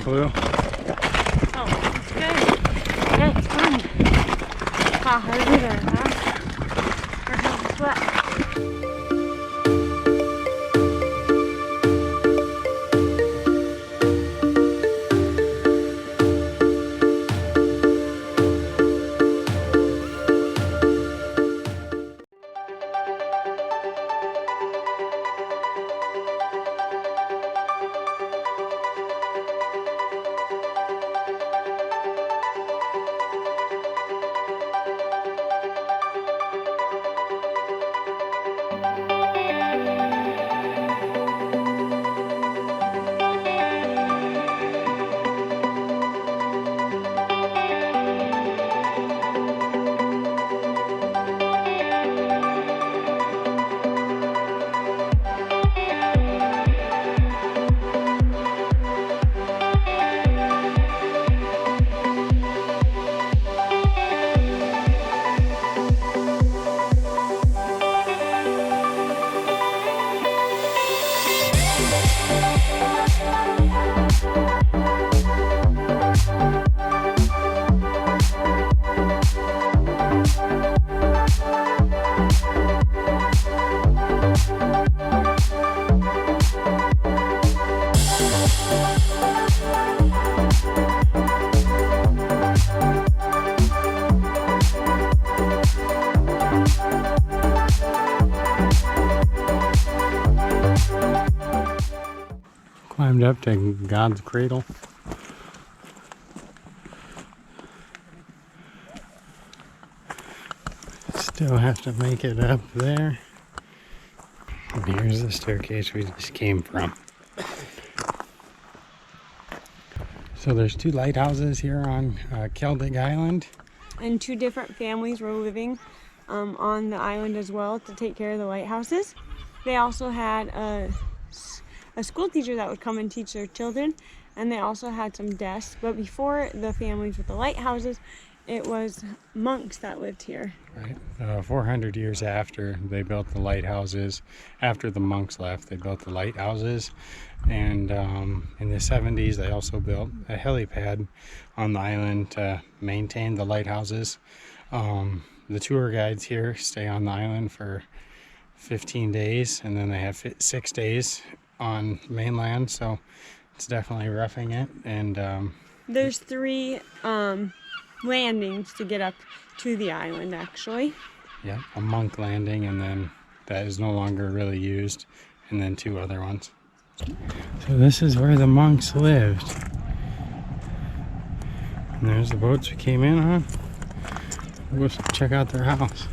clue. Oh, that's good. Yeah, it's fun. How hard is it, huh? Or how's the sweat? Climbed up to God's cradle. Still have to make it up there. And here's the staircase we just came from. So there's 2 lighthouses here on Celtic Island. And 2 different families were living on the island as well to take care of the lighthouses. They also had a school teacher that would come and teach their children, and they also had some desks. But before the families with the lighthouses, it was monks that lived here. Right. 400 years after they built the lighthouses, after the monks left, they built the lighthouses. And in the 70s, they also built a helipad on the island to maintain the lighthouses. The tour guides here stay on the island for 15 days, and then they have 6 days on mainland, so it's definitely roughing it. And there's 3 landings to get up to the island, actually. Yeah, a monk landing, and then that is no longer really used, and then 2 other ones. So this is where the monks lived. And there's the boats we came in on. We'll check out their house.